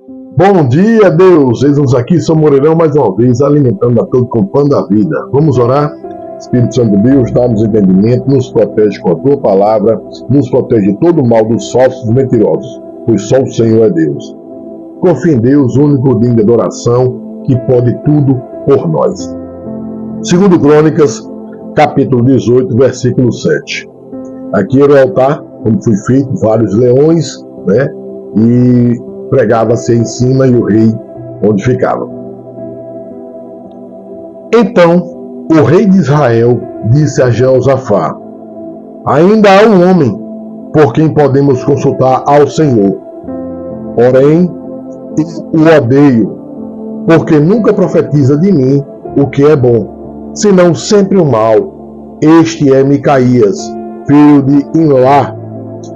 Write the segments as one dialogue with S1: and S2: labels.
S1: Bom dia, Deus! Eis-nos aqui, São Moreirão, mais uma vez, alimentando a todos com o pão da vida. Vamos orar? Espírito Santo de Deus, dá-nos entendimento, nos protege com a tua palavra, nos protege de todo o mal dos falsos mentirosos, pois só o Senhor é Deus. Confie em Deus, único digno de adoração, que pode tudo por nós. Segundo Crônicas, capítulo 18, versículo 7. Aqui era o altar, como foi feito, vários leões, né? E pregava-se em cima e o rei onde ficava. Então o rei de Israel disse a Jeosafá: ainda há um homem por quem podemos consultar ao Senhor. Porém, eu o odeio, porque nunca profetiza de mim o que é bom, senão sempre o mal. Este é Micaías, filho de Imlá.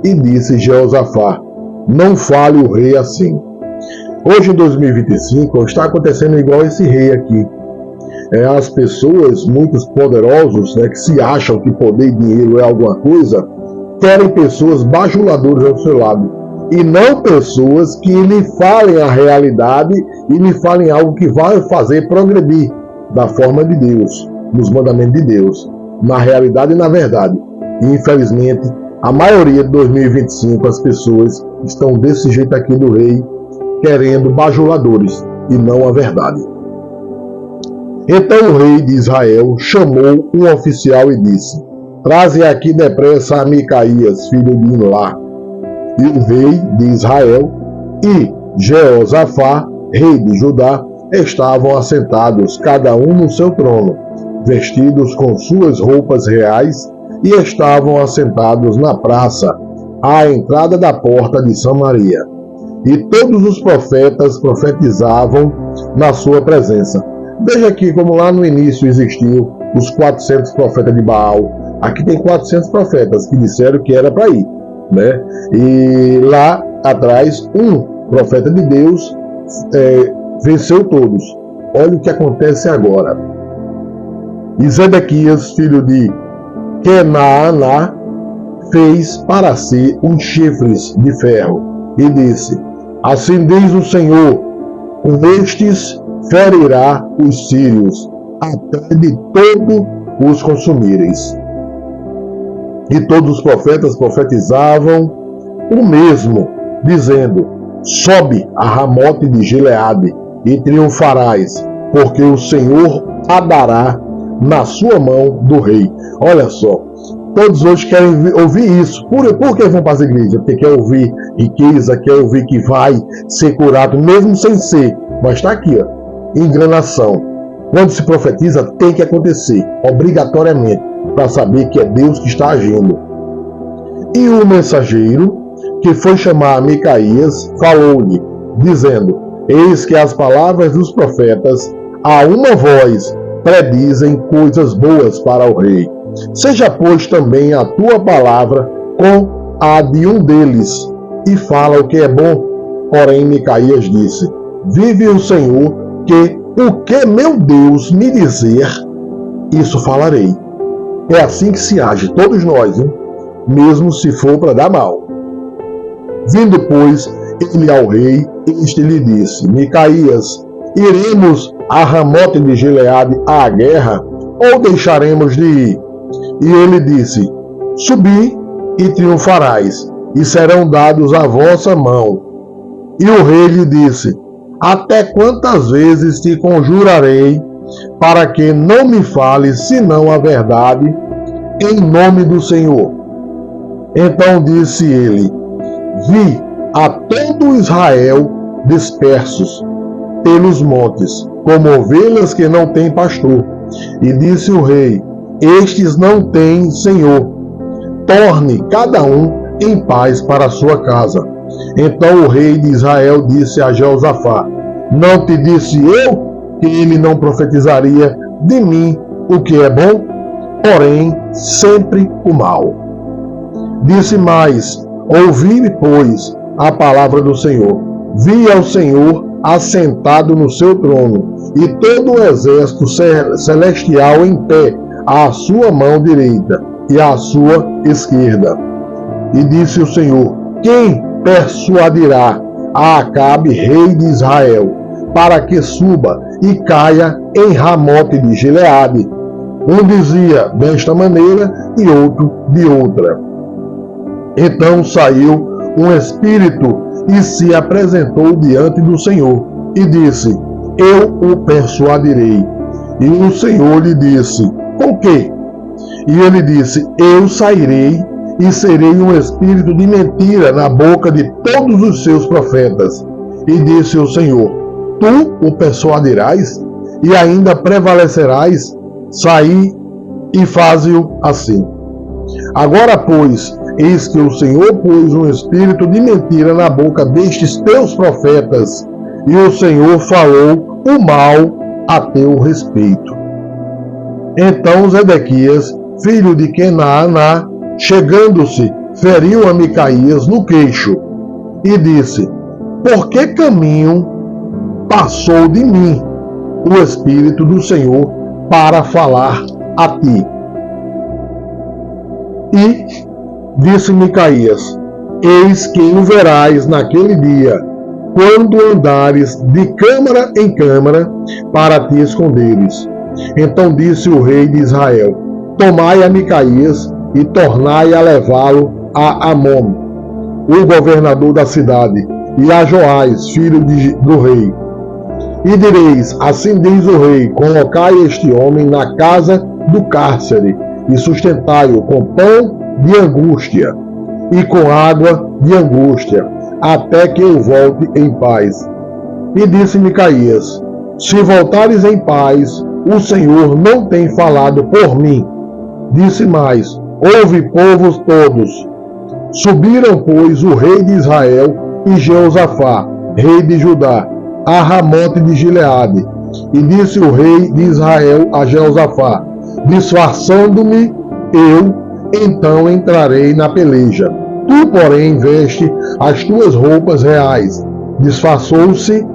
S1: E disse Jeosafá: não fale o rei assim. Hoje, em 2025, está acontecendo igual esse rei aqui. As pessoas, muitos poderosos, né, que se acham que poder e dinheiro é alguma coisa, querem pessoas bajuladoras ao seu lado. E não pessoas que lhe falem a realidade e lhe falem algo que vai fazer progredir da forma de Deus, nos mandamentos de Deus, na realidade e na verdade. E, infelizmente, a maioria de 2025, as pessoas estão desse jeito aqui do rei, querendo bajuladores e não a verdade. Então o rei de Israel chamou um oficial e disse: traze aqui depressa a Micaías, filho de Imlá. E o rei de Israel e Jeosafá, rei de Judá, estavam assentados, cada um no seu trono, vestidos com suas roupas reais, e estavam assentados na praça, à entrada da porta de Samaria. E todos os profetas profetizavam na sua presença. Veja aqui como lá no início existiu os 400 profetas de Baal. Aqui tem 400 profetas que disseram que era para ir, né? E lá atrás, um profeta de Deus venceu todos. Olha o que acontece agora. E Zedequias, filho de Kenaaná, fez para si uns chifres de ferro e disse: assim diz o Senhor, com estes ferirá os sírios, até de todo os consumireis. E todos os profetas profetizavam o mesmo, dizendo: sobe a Ramote de Gileade e triunfarás, porque o Senhor a dará na sua mão do rei. Olha só, todos hoje querem ouvir isso. Por que vão para as igrejas? Porque quer ouvir riqueza, quer ouvir que vai ser curado, mesmo sem ser. Mas está aqui, ó, enganação. Quando se profetiza, tem que acontecer, obrigatoriamente, para saber que é Deus que está agindo. E o mensageiro, que foi chamar Micaías, falou-lhe, dizendo: eis que as palavras dos profetas, a uma voz, predizem coisas boas para o rei. Seja, pois, também a tua palavra com a de um deles, e fala o que é bom. Porém, Micaías disse: vive o Senhor, que o que meu Deus me dizer, isso falarei. É assim que se age, todos nós, hein? Mesmo se for para dar mal. Vindo, pois, ele ao rei, este lhe disse: Micaías, iremos a Ramote de Gileade à guerra, ou deixaremos de ir? E ele disse: subi e triunfarás, e serão dados à vossa mão. E o rei lhe disse: até quantas vezes te conjurarei, para que não me fales senão a verdade, em nome do Senhor? Então disse ele: vi a todo Israel dispersos pelos montes, como ovelhas que não têm pastor. E disse o rei: estes não têm senhor. Torne cada um em paz para a sua casa. Então o rei de Israel disse a Jeosafá: não te disse eu que ele não profetizaria de mim o que é bom, porém sempre o mal? Disse mais: ouvi, pois, a palavra do Senhor. Vi ao Senhor assentado no seu trono, e todo o exército celestial em pé, à sua mão direita e à sua esquerda. E disse o Senhor: quem persuadirá a Acabe, rei de Israel, para que suba e caia em Ramote de Gileade. Um dizia desta maneira e outro de outra. Então saiu um espírito e se apresentou diante do Senhor e disse: eu o persuadirei. E o Senhor lhe disse: com que? E ele disse: eu sairei e serei um espírito de mentira na boca de todos os seus profetas. E disse o Senhor: tu o persuadirás e ainda prevalecerás? Saí e faze-o assim. Agora, pois, eis que o Senhor pôs um espírito de mentira na boca destes teus profetas, e o Senhor falou o mal a teu respeito. Então Zedequias, filho de Kenaaná, chegando-se, feriu a Micaías no queixo, e disse: por que caminho passou de mim o Espírito do Senhor para falar a ti? E disse Micaías: eis que o verás naquele dia, quando andares de câmara em câmara para te esconderes. Então disse o rei de Israel: tomai a Micaías e tornai a levá-lo a Amon, o governador da cidade, e a Joás, filho do rei. E direis: assim diz o rei, colocai este homem na casa do cárcere, e sustentai-o com pão de angústia, e com água de angústia, até que eu volte em paz. E disse Micaías: se voltares em paz, o Senhor não tem falado por mim. Disse mais: ouve, povos todos. Subiram, pois, o rei de Israel e Jeosafá, rei de Judá, a Ramote de Gileade. E disse o rei de Israel a Jeosafá: disfarçando-me eu, então entrarei na peleja. Tu, porém, veste as tuas roupas reais. Disfarçou-se,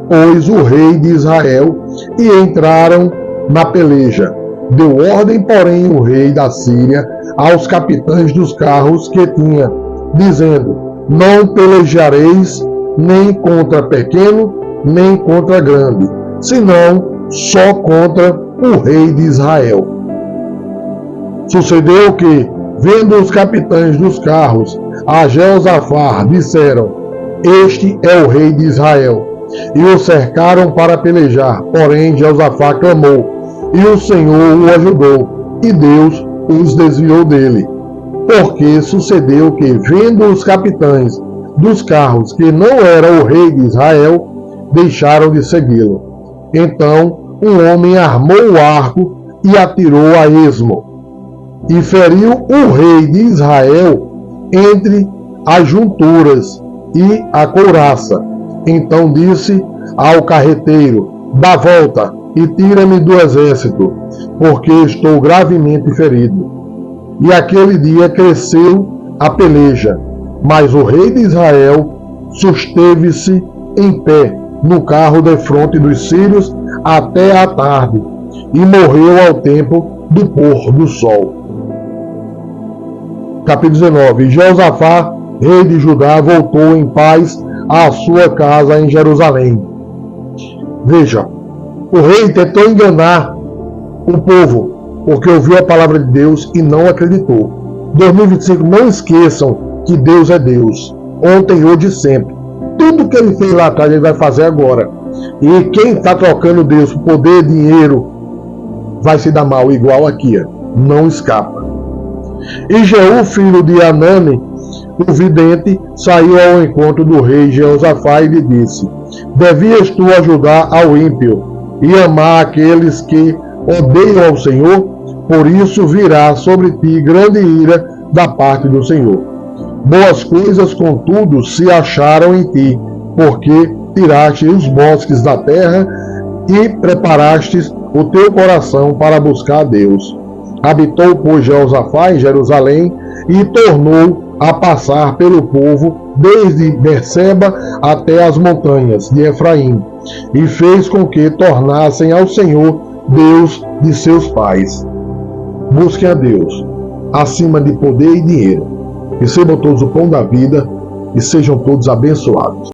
S1: pois, o rei de Israel, e entraram na peleja. Deu ordem, porém, o rei da Síria aos capitães dos carros que tinha, dizendo: não pelejareis nem contra pequeno, nem contra grande, senão só contra o rei de Israel. Sucedeu que, vendo os capitães dos carros a Jeosafá, disseram: este é o rei de Israel. E o cercaram para pelejar, porém Jeosafá clamou, e o Senhor o ajudou, e Deus os desviou dele. Porque sucedeu que, vendo os capitães dos carros que não era o rei de Israel, deixaram de segui-lo. Então um homem armou o arco e atirou a esmo, e feriu o rei de Israel entre as junturas e a couraça. Então disse ao carreteiro: dá volta e tira-me do exército, porque estou gravemente ferido. E aquele dia cresceu a peleja, mas o rei de Israel susteve-se em pé no carro defronte dos sírios até a tarde, e morreu ao tempo do pôr do sol. Capítulo 19. Jeosafá, rei de Judá, voltou em paz à sua casa em Jerusalém. Veja, o rei tentou enganar o povo, porque ouviu a palavra de Deus e não acreditou. 2025, não esqueçam que Deus é Deus, ontem, hoje e sempre. Tudo que ele fez lá atrás, ele vai fazer agora. E quem está trocando Deus por poder, dinheiro, vai se dar mal, igual aqui, não escapa. E Jeú, filho de Anani, o vidente, saiu ao encontro do rei Jeosafá e lhe disse: devias tu ajudar ao ímpio e amar aqueles que odeiam ao Senhor, por isso virá sobre ti grande ira da parte do Senhor. Boas coisas, contudo, se acharam em ti, porque tiraste os bosques da terra e preparastes o teu coração para buscar a Deus. Habitou, pois, Jeosafá em Jerusalém e tornou a passar pelo povo desde Berseba até as montanhas de Efraim, e fez com que tornassem ao Senhor, Deus de seus pais. Busquem a Deus, acima de poder e dinheiro. Recebam todos o pão da vida e sejam todos abençoados.